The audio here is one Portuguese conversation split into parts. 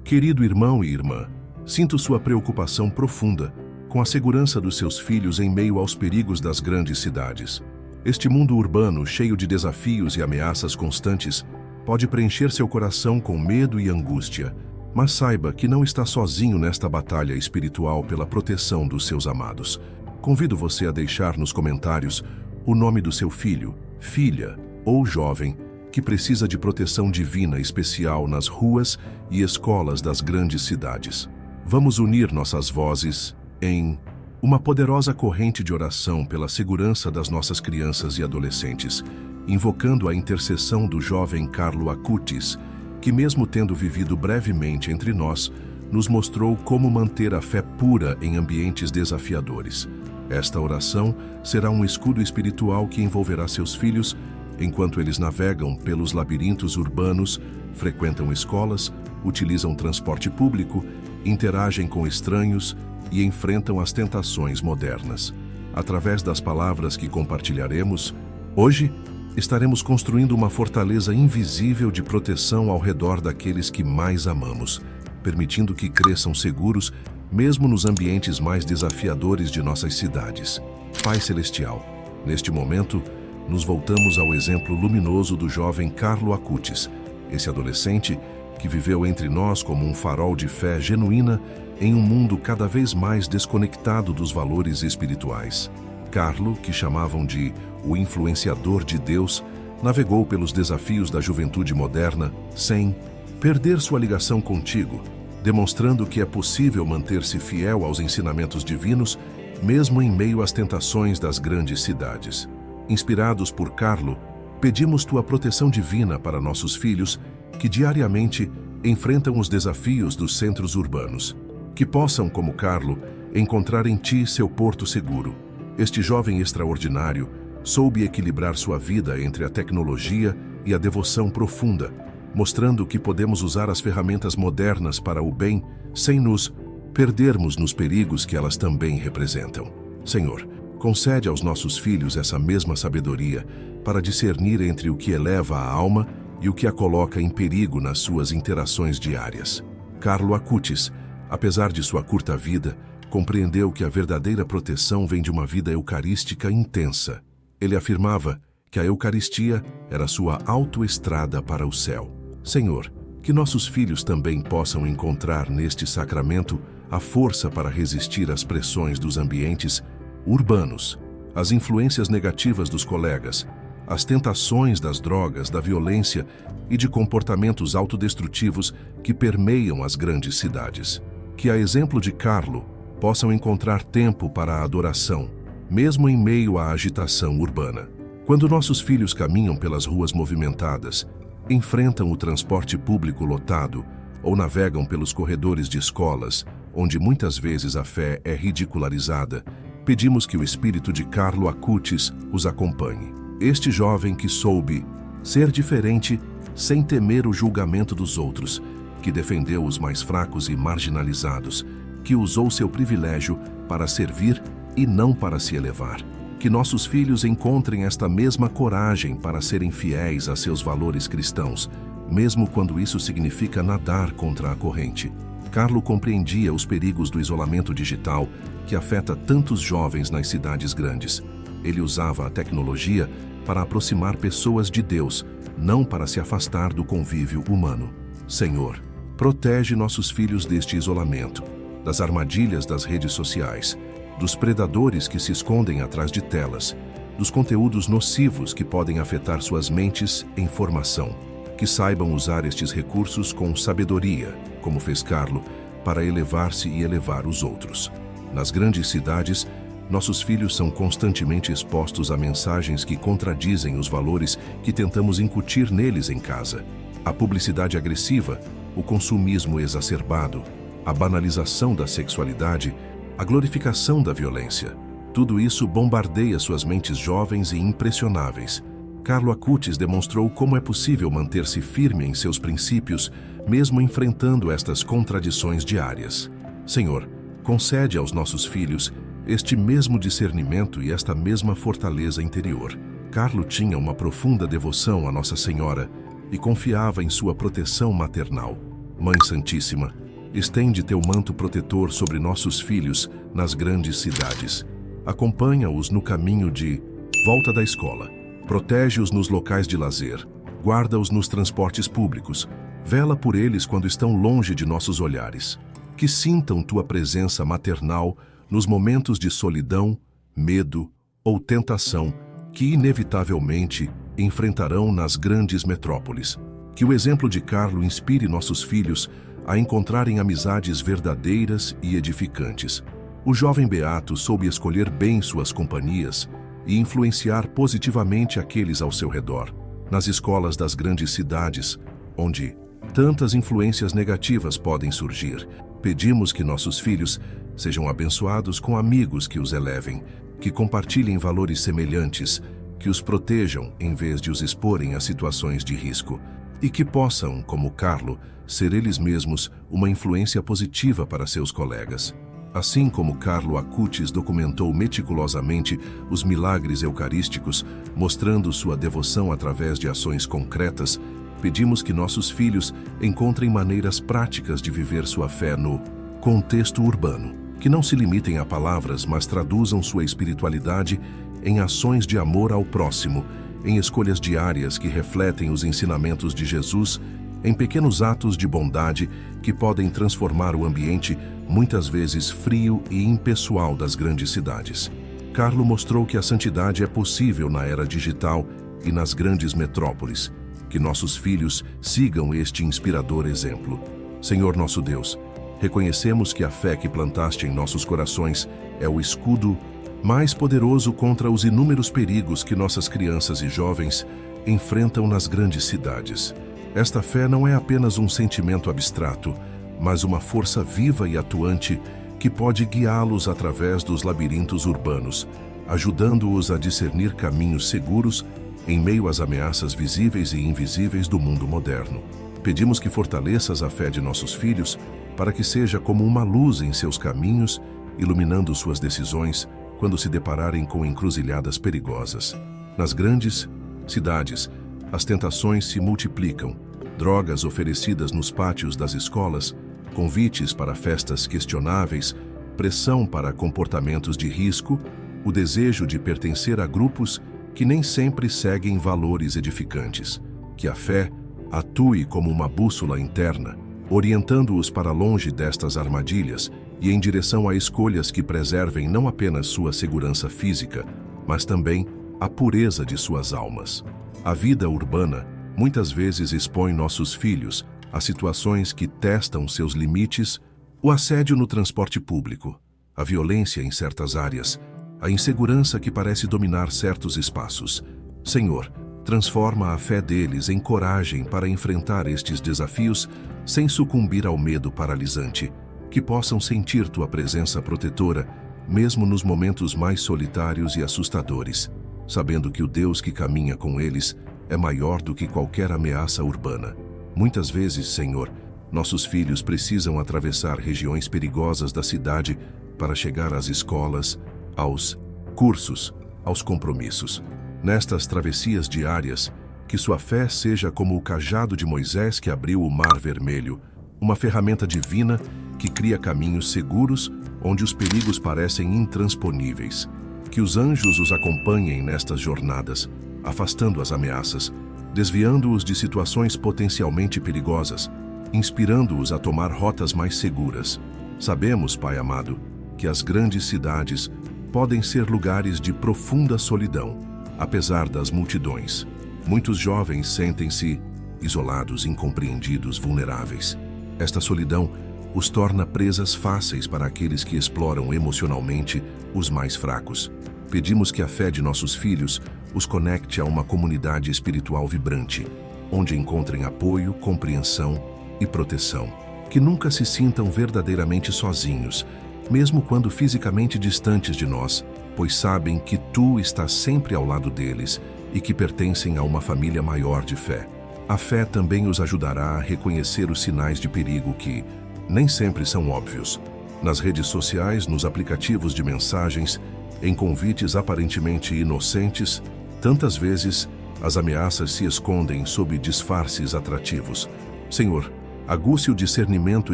Querido irmão e irmã, sinto sua preocupação profunda com a segurança dos seus filhos em meio aos perigos das grandes cidades. Este mundo urbano, cheio de desafios e ameaças constantes, pode preencher seu coração com medo e angústia, mas saiba que não está sozinho nesta batalha espiritual pela proteção dos seus amados. Convido você a deixar nos comentários o nome do seu filho, filha ou jovem que precisa de proteção divina especial nas ruas e escolas das grandes cidades. Vamos unir nossas vozes em uma poderosa corrente de oração pela segurança das nossas crianças e adolescentes, invocando a intercessão do jovem Carlo Acutis, que mesmo tendo vivido brevemente entre nós, nos mostrou como manter a fé pura em ambientes desafiadores. Esta oração será um escudo espiritual que envolverá seus filhos enquanto eles navegam pelos labirintos urbanos, frequentam escolas, utilizam transporte público, interagem com estranhos e enfrentam as tentações modernas. Através das palavras que compartilharemos, hoje estaremos construindo uma fortaleza invisível de proteção ao redor daqueles que mais amamos, permitindo que cresçam seguros mesmo nos ambientes mais desafiadores de nossas cidades. Pai Celestial, neste momento, nos voltamos ao exemplo luminoso do jovem Carlo Acutis, esse adolescente que viveu entre nós como um farol de fé genuína em um mundo cada vez mais desconectado dos valores espirituais. Carlo, que chamavam de o influenciador de Deus, navegou pelos desafios da juventude moderna sem perder sua ligação contigo, demonstrando que é possível manter-se fiel aos ensinamentos divinos, mesmo em meio às tentações das grandes cidades. Inspirados por Carlo, pedimos tua proteção divina para nossos filhos que diariamente enfrentam os desafios dos centros urbanos. Que possam, como Carlo, encontrar em ti seu porto seguro. Este jovem extraordinário soube equilibrar sua vida entre a tecnologia e a devoção profunda, mostrando que podemos usar as ferramentas modernas para o bem sem nos perdermos nos perigos que elas também representam. Senhor, concede aos nossos filhos essa mesma sabedoria para discernir entre o que eleva a alma e o que a coloca em perigo nas suas interações diárias. Carlo Acutis, apesar de sua curta vida, compreendeu que a verdadeira proteção vem de uma vida eucarística intensa. Ele afirmava que a Eucaristia era sua autoestrada para o céu. Senhor, que nossos filhos também possam encontrar neste sacramento a força para resistir às pressões dos ambientes urbanos, às influências negativas dos colegas, às tentações das drogas, da violência e de comportamentos autodestrutivos que permeiam as grandes cidades. Que, a exemplo de Carlo, possam encontrar tempo para a adoração, mesmo em meio à agitação urbana. Quando nossos filhos caminham pelas ruas movimentadas, enfrentam o transporte público lotado ou navegam pelos corredores de escolas, onde muitas vezes a fé é ridicularizada, pedimos que o espírito de Carlo Acutis os acompanhe. Este jovem que soube ser diferente sem temer o julgamento dos outros, que defendeu os mais fracos e marginalizados, que usou seu privilégio para servir e não para se elevar. Que nossos filhos encontrem esta mesma coragem para serem fiéis a seus valores cristãos, mesmo quando isso significa nadar contra a corrente. Carlo compreendia os perigos do isolamento digital que afeta tantos jovens nas cidades grandes. Ele usava a tecnologia para aproximar pessoas de Deus, não para se afastar do convívio humano. Senhor, protege nossos filhos deste isolamento, das armadilhas das redes sociais, dos predadores que se escondem atrás de telas, dos conteúdos nocivos que podem afetar suas mentes em formação. Que saibam usar estes recursos com sabedoria, como fez Carlo, para elevar-se e elevar os outros. Nas grandes cidades, nossos filhos são constantemente expostos a mensagens que contradizem os valores que tentamos incutir neles em casa. A publicidade agressiva, o consumismo exacerbado, a banalização da sexualidade, a glorificação da violência. Tudo isso bombardeia suas mentes jovens e impressionáveis. Carlo Acutis demonstrou como é possível manter-se firme em seus princípios, mesmo enfrentando estas contradições diárias. Senhor, concede aos nossos filhos este mesmo discernimento e esta mesma fortaleza interior. Carlo tinha uma profunda devoção à Nossa Senhora, e confiava em sua proteção maternal. Mãe Santíssima, estende teu manto protetor sobre nossos filhos nas grandes cidades. Acompanha-os no caminho de volta da escola. Protege-os nos locais de lazer. Guarda-os nos transportes públicos. Vela por eles quando estão longe de nossos olhares. Que sintam tua presença maternal nos momentos de solidão, medo ou tentação que inevitavelmente enfrentarão nas grandes metrópoles. Que o exemplo de Carlo inspire nossos filhos a encontrarem amizades verdadeiras e edificantes. O jovem beato soube escolher bem suas companhias e influenciar positivamente aqueles ao seu redor. Nas escolas das grandes cidades, onde tantas influências negativas podem surgir, pedimos que nossos filhos sejam abençoados com amigos que os elevem, que compartilhem valores semelhantes, que os protejam em vez de os exporem a situações de risco, e que possam, como Carlo, ser eles mesmos uma influência positiva para seus colegas. Assim como Carlo Acutis documentou meticulosamente os milagres eucarísticos, mostrando sua devoção através de ações concretas, pedimos que nossos filhos encontrem maneiras práticas de viver sua fé no contexto urbano, que não se limitem a palavras, mas traduzam sua espiritualidade em ações de amor ao próximo, em escolhas diárias que refletem os ensinamentos de Jesus, em pequenos atos de bondade que podem transformar o ambiente, muitas vezes frio e impessoal, das grandes cidades. Carlo mostrou que a santidade é possível na era digital e nas grandes metrópoles. Que nossos filhos sigam este inspirador exemplo. Senhor nosso Deus, reconhecemos que a fé que plantaste em nossos corações é o escudo mais poderoso contra os inúmeros perigos que nossas crianças e jovens enfrentam nas grandes cidades. Esta fé não é apenas um sentimento abstrato, mas uma força viva e atuante que pode guiá-los através dos labirintos urbanos, ajudando-os a discernir caminhos seguros em meio às ameaças visíveis e invisíveis do mundo moderno. Pedimos que fortaleças a fé de nossos filhos para que seja como uma luz em seus caminhos, iluminando suas decisões quando se depararem com encruzilhadas perigosas. Nas grandes cidades, as tentações se multiplicam. Drogas oferecidas nos pátios das escolas, convites para festas questionáveis, pressão para comportamentos de risco, o desejo de pertencer a grupos que nem sempre seguem valores edificantes. Que a fé atue como uma bússola interna, orientando-os para longe destas armadilhas e em direção a escolhas que preservem não apenas sua segurança física, mas também a pureza de suas almas. A vida urbana muitas vezes expõe nossos filhos a situações que testam seus limites, o assédio no transporte público, a violência em certas áreas, a insegurança que parece dominar certos espaços. Senhor, transforma a fé deles em coragem para enfrentar estes desafios sem sucumbir ao medo paralisante, que possam sentir tua presença protetora, mesmo nos momentos mais solitários e assustadores, sabendo que o Deus que caminha com eles é maior do que qualquer ameaça urbana. Muitas vezes, Senhor, nossos filhos precisam atravessar regiões perigosas da cidade para chegar às escolas, aos cursos, aos compromissos. Nestas travessias diárias, que sua fé seja como o cajado de Moisés que abriu o Mar Vermelho, uma ferramenta divina que cria caminhos seguros onde os perigos parecem intransponíveis. Que os anjos os acompanhem nestas jornadas, afastando as ameaças, desviando-os de situações potencialmente perigosas, inspirando-os a tomar rotas mais seguras. Sabemos, Pai amado, que as grandes cidades podem ser lugares de profunda solidão, apesar das multidões. Muitos jovens sentem-se isolados, incompreendidos, vulneráveis. Esta solidão os torna presas fáceis para aqueles que exploram emocionalmente os mais fracos. Pedimos que a fé de nossos filhos os conecte a uma comunidade espiritual vibrante, onde encontrem apoio, compreensão e proteção. Que nunca se sintam verdadeiramente sozinhos, mesmo quando fisicamente distantes de nós, pois sabem que Tu estás sempre ao lado deles e que pertencem a uma família maior de fé. A fé também os ajudará a reconhecer os sinais de perigo que nem sempre são óbvios. Nas redes sociais, nos aplicativos de mensagens, em convites aparentemente inocentes, tantas vezes As ameaças se escondem sob disfarces atrativos. Senhor, aguce o discernimento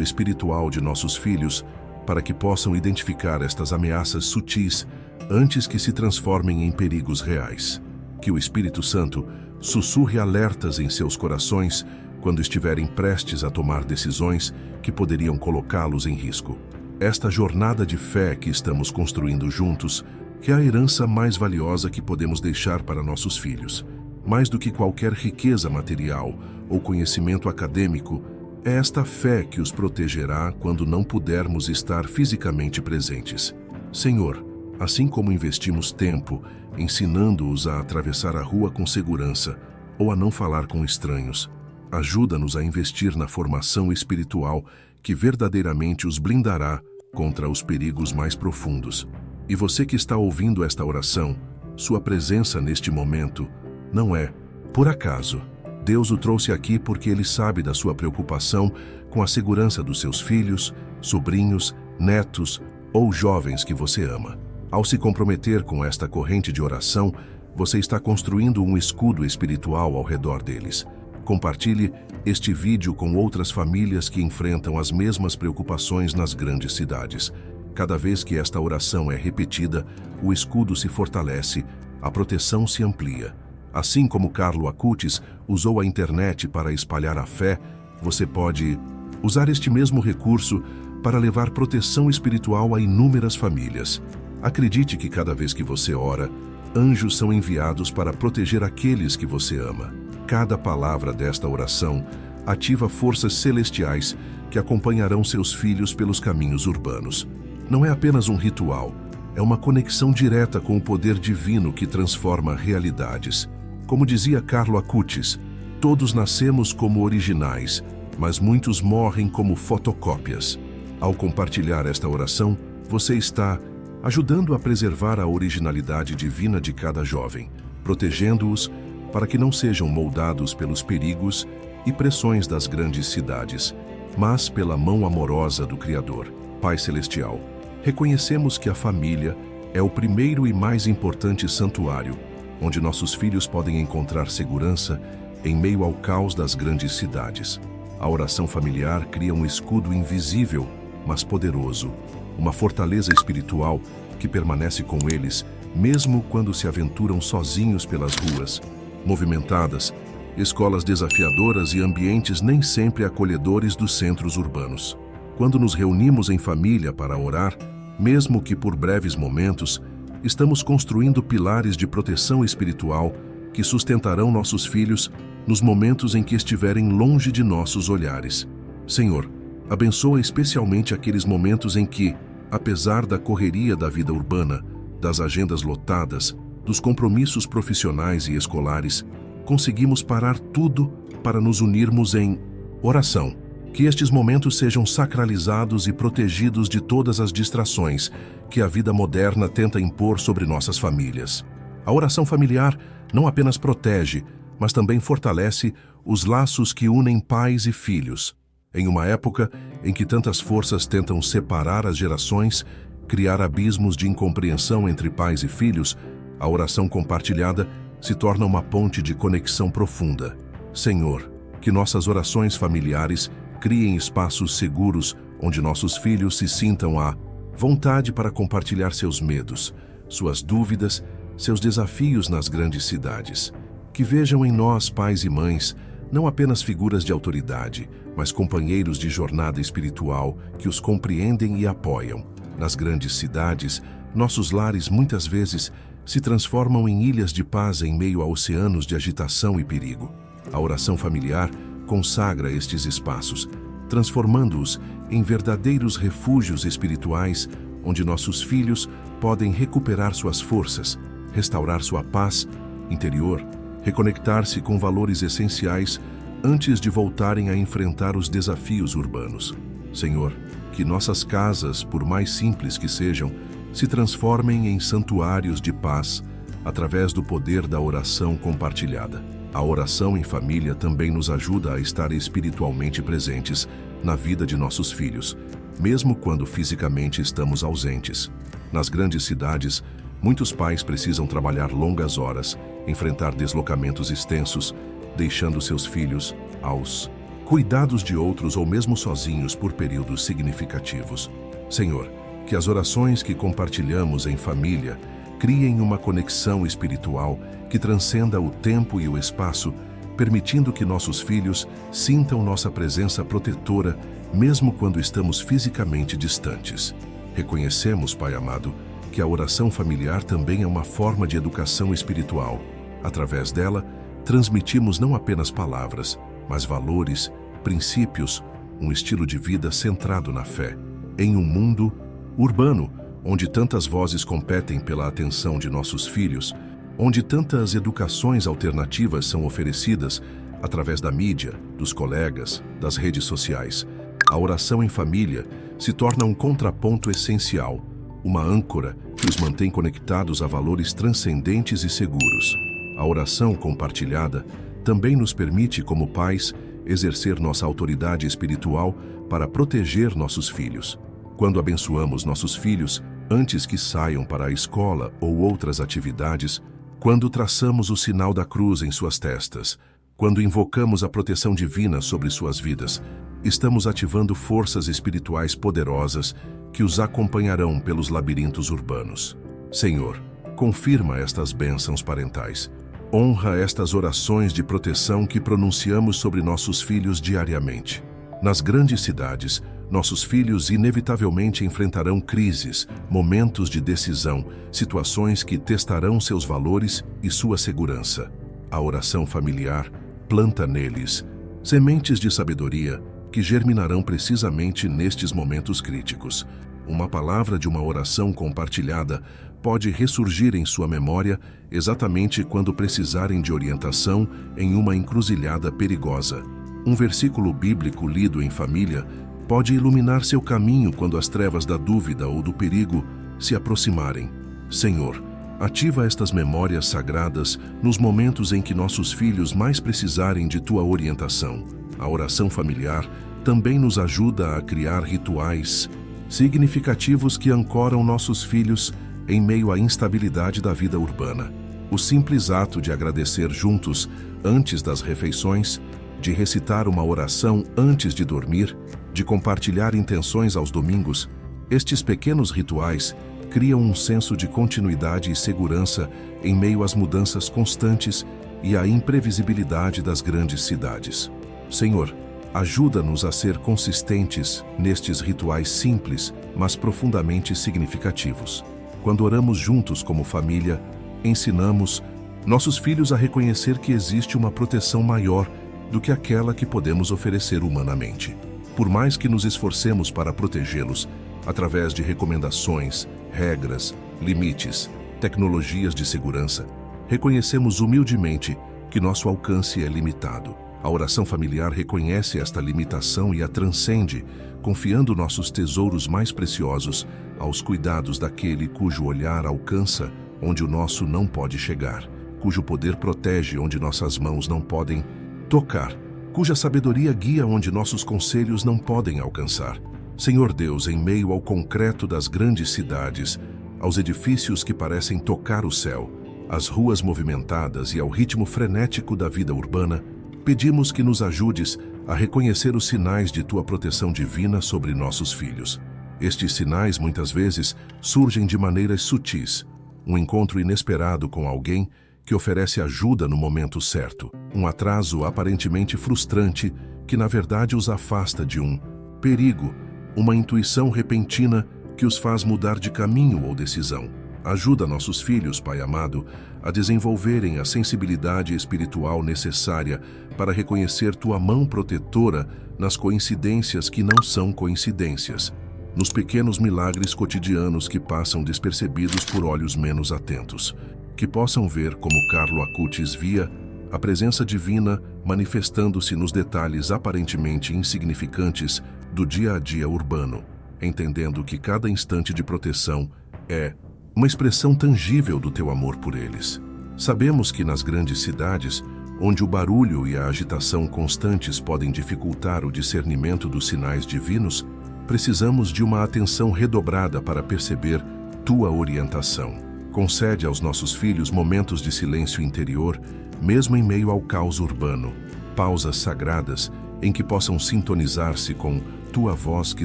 espiritual de nossos filhos para que possam identificar estas ameaças sutis antes que se transformem em perigos reais. Que o Espírito Santo sussurre alertas em seus corações quando estiverem prestes a tomar decisões que poderiam colocá-los em risco. Esta jornada de fé que estamos construindo juntos é a herança mais valiosa que podemos deixar para nossos filhos. Mais do que qualquer riqueza material ou conhecimento acadêmico, é esta fé que os protegerá quando não pudermos estar fisicamente presentes. Senhor, assim como investimos tempo ensinando-os a atravessar a rua com segurança ou a não falar com estranhos, ajuda-nos a investir na formação espiritual que verdadeiramente os blindará contra os perigos mais profundos. E você que está ouvindo esta oração, sua presença neste momento não é por acaso. Deus o trouxe aqui porque Ele sabe da sua preocupação com a segurança dos seus filhos, sobrinhos, netos ou jovens que você ama. Ao se comprometer com esta corrente de oração, você está construindo um escudo espiritual ao redor deles. Compartilhe este vídeo com outras famílias que enfrentam as mesmas preocupações nas grandes cidades. Cada vez que esta oração é repetida, o escudo se fortalece, a proteção se amplia. Assim como Carlo Acutis usou a internet para espalhar a fé, você pode usar este mesmo recurso para levar proteção espiritual a inúmeras famílias. Acredite que cada vez que você ora, anjos são enviados para proteger aqueles que você ama. Cada palavra desta oração ativa forças celestiais que acompanharão seus filhos pelos caminhos urbanos. Não é apenas um ritual, é uma conexão direta com o poder divino que transforma realidades. Como dizia Carlo Acutis, todos nascemos como originais, mas muitos morrem como fotocópias. Ao compartilhar esta oração, você está ajudando a preservar a originalidade divina de cada jovem, protegendo-os para que não sejam moldados pelos perigos e pressões das grandes cidades, mas pela mão amorosa do Criador, Pai Celestial. Reconhecemos que a família é o primeiro e mais importante santuário, onde nossos filhos podem encontrar segurança em meio ao caos das grandes cidades. A oração familiar cria um escudo invisível, mas poderoso, uma fortaleza espiritual que permanece com eles, mesmo quando se aventuram sozinhos pelas ruas movimentadas, escolas desafiadoras e ambientes nem sempre acolhedores dos centros urbanos. Quando nos reunimos em família para orar, mesmo que por breves momentos, estamos construindo pilares de proteção espiritual que sustentarão nossos filhos nos momentos em que estiverem longe de nossos olhares. Senhor, abençoa especialmente aqueles momentos em que, apesar da correria da vida urbana, das agendas lotadas, dos compromissos profissionais e escolares, conseguimos parar tudo para nos unirmos em oração. Que estes momentos sejam sacralizados e protegidos de todas as distrações que a vida moderna tenta impor sobre nossas famílias. A oração familiar não apenas protege, mas também fortalece os laços que unem pais e filhos. Em uma época em que tantas forças tentam separar as gerações, criar abismos de incompreensão entre pais e filhos, a oração compartilhada se torna uma ponte de conexão profunda. Senhor, que nossas orações familiares criem espaços seguros onde nossos filhos se sintam à vontade para compartilhar seus medos, suas dúvidas, seus desafios nas grandes cidades. Que vejam em nós, pais e mães, não apenas figuras de autoridade, mas companheiros de jornada espiritual que os compreendem e apoiam. Nas grandes cidades, nossos lares muitas vezes se transformam em ilhas de paz em meio a oceanos de agitação e perigo. A oração familiar consagra estes espaços, transformando-os em verdadeiros refúgios espirituais onde nossos filhos podem recuperar suas forças, restaurar sua paz interior, reconectar-se com valores essenciais antes de voltarem a enfrentar os desafios urbanos. Senhor, que nossas casas, por mais simples que sejam, se transformem em santuários de paz através do poder da oração compartilhada. A oração em família também nos ajuda a estar espiritualmente presentes na vida de nossos filhos, mesmo quando fisicamente estamos ausentes. Nas grandes cidades, Muitos pais precisam trabalhar longas horas, enfrentar deslocamentos extensos, deixando seus filhos aos cuidados de outros ou mesmo sozinhos por períodos significativos. Senhor, que as orações que compartilhamos em família criem uma conexão espiritual que transcenda o tempo e o espaço, permitindo que nossos filhos sintam nossa presença protetora, mesmo quando estamos fisicamente distantes. Reconhecemos, Pai amado, que a oração familiar também é uma forma de educação espiritual. Através dela, transmitimos não apenas palavras, mas valores, princípios, um estilo de vida centrado na fé. Em um mundo urbano, onde tantas vozes competem pela atenção de nossos filhos, onde tantas educações alternativas são oferecidas através da mídia, dos colegas, das redes sociais, a oração em família se torna um contraponto essencial, uma âncora que os mantém conectados a valores transcendentes e seguros. A oração compartilhada também nos permite, como pais, exercer nossa autoridade espiritual para proteger nossos filhos. Quando abençoamos nossos filhos antes que saiam para a escola ou outras atividades, quando traçamos o sinal da cruz em suas testas, quando invocamos a proteção divina sobre suas vidas, estamos ativando forças espirituais poderosas que os acompanharão pelos labirintos urbanos. Senhor, confirma estas bênçãos parentais. Honra estas orações de proteção que pronunciamos sobre nossos filhos diariamente. Nas grandes cidades, nossos filhos inevitavelmente enfrentarão crises, momentos de decisão, situações que testarão seus valores e sua segurança. A oração familiar planta neles sementes de sabedoria que germinarão precisamente nestes momentos críticos. Uma palavra de uma oração compartilhada pode ressurgir em sua memória exatamente quando precisarem de orientação em uma encruzilhada perigosa. Um versículo bíblico lido em família pode iluminar seu caminho quando as trevas da dúvida ou do perigo se aproximarem. Senhor, ativa estas memórias sagradas nos momentos em que nossos filhos mais precisarem de tua orientação. A oração familiar também nos ajuda a criar rituais significativos que ancoram nossos filhos em meio à instabilidade da vida urbana. O simples ato de agradecer juntos antes das refeições, de recitar uma oração antes de dormir, de compartilhar intenções aos domingos, estes pequenos rituais criam um senso de continuidade e segurança em meio às mudanças constantes e à imprevisibilidade das grandes cidades. Senhor, ajuda-nos a ser consistentes nestes rituais simples, mas profundamente significativos. Quando oramos juntos como família, ensinamos nossos filhos a reconhecer que existe uma proteção maior do que aquela que podemos oferecer humanamente. Por mais que nos esforcemos para protegê-los, através de recomendações, regras, limites, tecnologias de segurança, reconhecemos humildemente que nosso alcance é limitado. A oração familiar reconhece esta limitação e a transcende, confiando nossos tesouros mais preciosos aos cuidados daquele cujo olhar alcança onde o nosso não pode chegar, cujo poder protege onde nossas mãos não podem tocar, cuja sabedoria guia onde nossos conselhos não podem alcançar. Senhor Deus, em meio ao concreto das grandes cidades, aos edifícios que parecem tocar o céu, às ruas movimentadas e ao ritmo frenético da vida urbana, pedimos que nos ajudes a reconhecer os sinais de tua proteção divina sobre nossos filhos. Estes sinais, muitas vezes, surgem de maneiras sutis. Um encontro inesperado com alguém que oferece ajuda no momento certo. Um atraso aparentemente frustrante que, na verdade, os afasta de um perigo. Uma intuição repentina que os faz mudar de caminho ou decisão. Ajuda nossos filhos, Pai amado, a desenvolverem a sensibilidade espiritual necessária para reconhecer tua mão protetora nas coincidências que não são coincidências, nos pequenos milagres cotidianos que passam despercebidos por olhos menos atentos. Que possam ver, como Carlo Acutis via, a presença divina manifestando-se nos detalhes aparentemente insignificantes do dia a dia urbano, entendendo que cada instante de proteção é uma expressão tangível do teu amor por eles. Sabemos que nas grandes cidades, onde o barulho e a agitação constantes podem dificultar o discernimento dos sinais divinos, precisamos de uma atenção redobrada para perceber tua orientação. Concede aos nossos filhos momentos de silêncio interior, mesmo em meio ao caos urbano, pausas sagradas em que possam sintonizar-se com tua voz que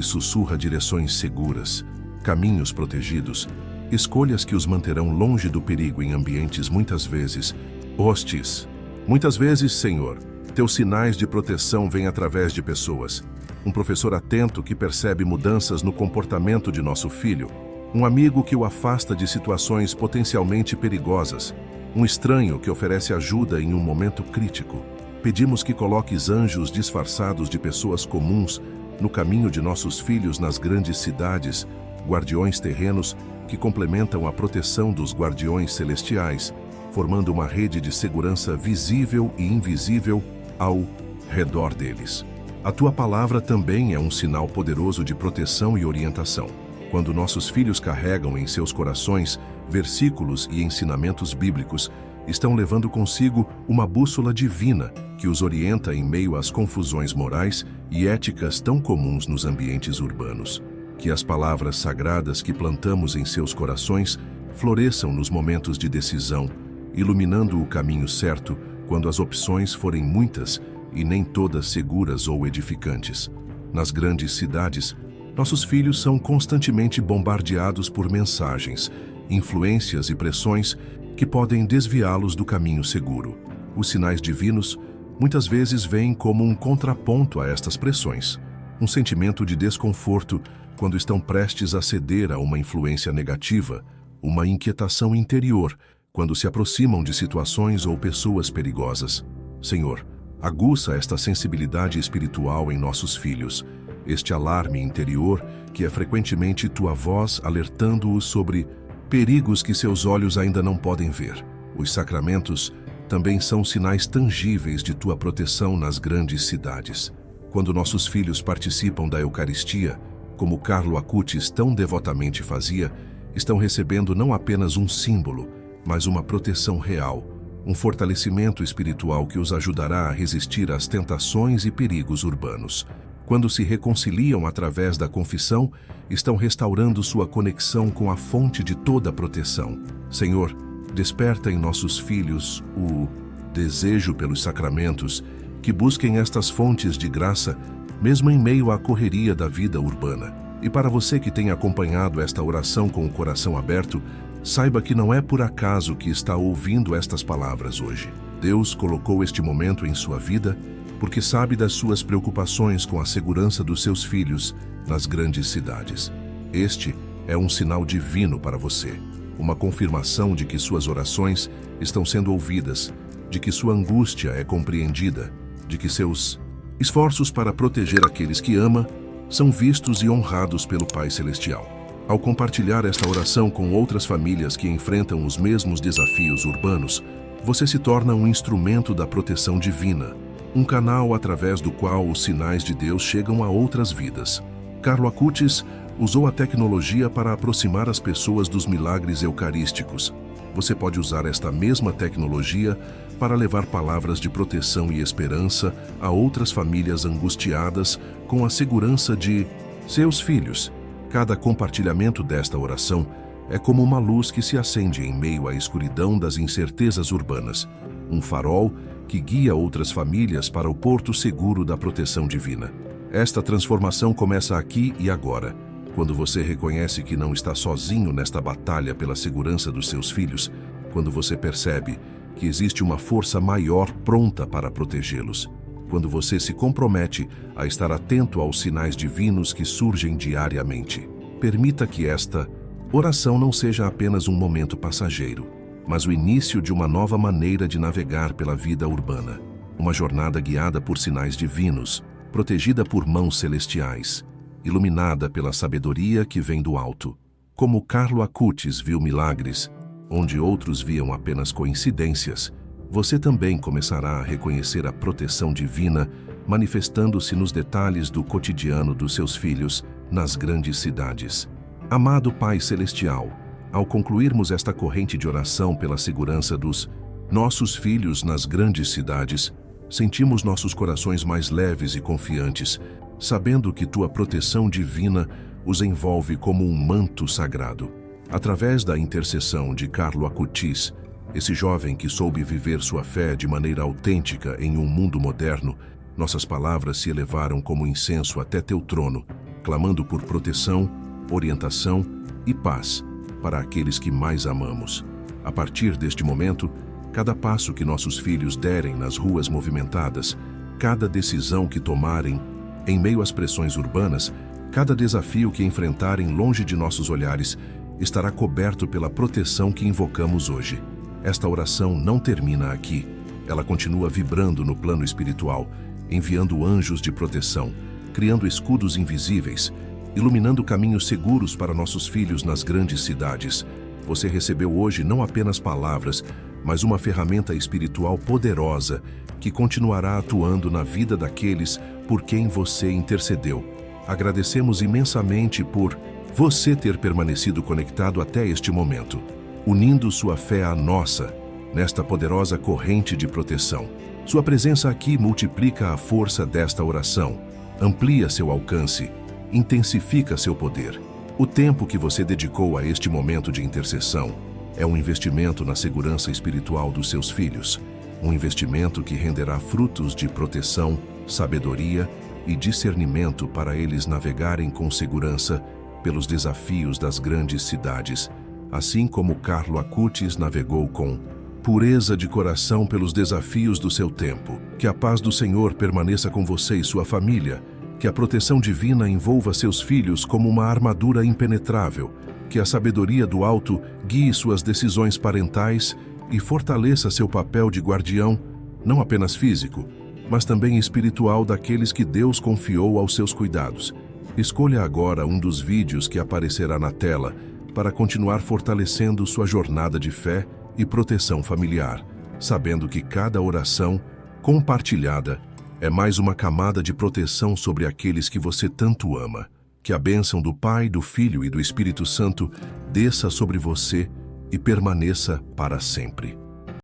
sussurra direções seguras, caminhos protegidos, escolhas que os manterão longe do perigo em ambientes muitas vezes hostis. Muitas vezes, Senhor, teus sinais de proteção vêm através de pessoas. Um professor atento que percebe mudanças no comportamento de nosso filho, um amigo que o afasta de situações potencialmente perigosas, um estranho que oferece ajuda em um momento crítico. Pedimos que coloques anjos disfarçados de pessoas comuns no caminho de nossos filhos nas grandes cidades, guardiões terrenos que complementam a proteção dos guardiões celestiais, formando uma rede de segurança visível e invisível ao redor deles. A tua palavra também é um sinal poderoso de proteção e orientação. Quando nossos filhos carregam em seus corações versículos e ensinamentos bíblicos, estão levando consigo uma bússola divina que os orienta em meio às confusões morais e éticas tão comuns nos ambientes urbanos. Que as palavras sagradas que plantamos em seus corações floresçam nos momentos de decisão, iluminando o caminho certo quando as opções forem muitas e nem todas seguras ou edificantes. Nas grandes cidades, nossos filhos são constantemente bombardeados por mensagens, influências e pressões que podem desviá-los do caminho seguro. Os sinais divinos muitas vezes vêm como um contraponto a estas pressões, um sentimento de desconforto quando estão prestes a ceder a uma influência negativa, uma inquietação interior quando se aproximam de situações ou pessoas perigosas. Senhor, aguça esta sensibilidade espiritual em nossos filhos, este alarme interior que é frequentemente tua voz alertando-os sobre perigos que seus olhos ainda não podem ver. Os sacramentos também são sinais tangíveis de tua proteção nas grandes cidades. Quando nossos filhos participam da Eucaristia, como Carlo Acutis tão devotamente fazia, estão recebendo não apenas um símbolo, mas uma proteção real, um fortalecimento espiritual que os ajudará a resistir às tentações e perigos urbanos. Quando se reconciliam através da confissão, estão restaurando sua conexão com a fonte de toda a proteção. Senhor, desperta em nossos filhos o desejo pelos sacramentos, que busquem estas fontes de graça, mesmo em meio à correria da vida urbana. E para você que tem acompanhado esta oração com o coração aberto, saiba que não é por acaso que está ouvindo estas palavras hoje. Deus colocou este momento em sua vida porque sabe das suas preocupações com a segurança dos seus filhos nas grandes cidades. Este é um sinal divino para você, uma confirmação de que suas orações estão sendo ouvidas, de que sua angústia é compreendida, de que seus esforços para proteger aqueles que ama são vistos e honrados pelo Pai Celestial. Ao compartilhar esta oração com outras famílias que enfrentam os mesmos desafios urbanos, você se torna um instrumento da proteção divina, um canal através do qual os sinais de Deus chegam a outras vidas. Carlo Acutis usou a tecnologia para aproximar as pessoas dos milagres eucarísticos. Você pode usar esta mesma tecnologia para levar palavras de proteção e esperança a outras famílias angustiadas com a segurança de seus filhos. Cada compartilhamento desta oração é como uma luz que se acende em meio à escuridão das incertezas urbanas, um farol que guia outras famílias para o porto seguro da proteção divina. Esta transformação começa aqui e agora, quando você reconhece que não está sozinho nesta batalha pela segurança dos seus filhos, quando você percebe que existe uma força maior pronta para protegê-los, quando você se compromete a estar atento aos sinais divinos que surgem diariamente. Permita que esta oração não seja apenas um momento passageiro, mas o início de uma nova maneira de navegar pela vida urbana, uma jornada guiada por sinais divinos, protegida por mãos celestiais, iluminada pela sabedoria que vem do alto. Como Carlo Acutis viu milagres, onde outros viam apenas coincidências, você também começará a reconhecer a proteção divina manifestando-se nos detalhes do cotidiano dos seus filhos nas grandes cidades. Amado Pai Celestial, ao concluirmos esta corrente de oração pela segurança dos nossos filhos nas grandes cidades, sentimos nossos corações mais leves e confiantes, sabendo que tua proteção divina os envolve como um manto sagrado. Através da intercessão de Carlo Acutis, esse jovem que soube viver sua fé de maneira autêntica em um mundo moderno, nossas palavras se elevaram como incenso até teu trono, clamando por proteção, orientação e paz para aqueles que mais amamos. A partir deste momento, cada passo que nossos filhos derem nas ruas movimentadas, cada decisão que tomarem em meio às pressões urbanas, cada desafio que enfrentarem longe de nossos olhares, estará coberto pela proteção que invocamos hoje. Esta oração não termina aqui. Ela continua vibrando no plano espiritual, enviando anjos de proteção, criando escudos invisíveis, iluminando caminhos seguros para nossos filhos nas grandes cidades. Você recebeu hoje não apenas palavras, mas uma ferramenta espiritual poderosa que continuará atuando na vida daqueles por quem você intercedeu. Agradecemos imensamente por você ter permanecido conectado até este momento, unindo sua fé à nossa, nesta poderosa corrente de proteção. Sua presença aqui multiplica a força desta oração, amplia seu alcance, intensifica seu poder. O tempo que você dedicou a este momento de intercessão é um investimento na segurança espiritual dos seus filhos, um investimento que renderá frutos de proteção, sabedoria e discernimento para eles navegarem com segurança pelos desafios das grandes cidades, assim como Carlo Acutis navegou com pureza de coração pelos desafios do seu tempo. Que a paz do Senhor permaneça com você e sua família, que a proteção divina envolva seus filhos como uma armadura impenetrável, que a sabedoria do alto guie suas decisões parentais e fortaleça seu papel de guardião, não apenas físico, mas também espiritual daqueles que Deus confiou aos seus cuidados. Escolha agora um dos vídeos que aparecerá na tela para continuar fortalecendo sua jornada de fé e proteção familiar, sabendo que cada oração compartilhada é mais uma camada de proteção sobre aqueles que você tanto ama. Que a bênção do Pai, do Filho e do Espírito Santo desça sobre você e permaneça para sempre.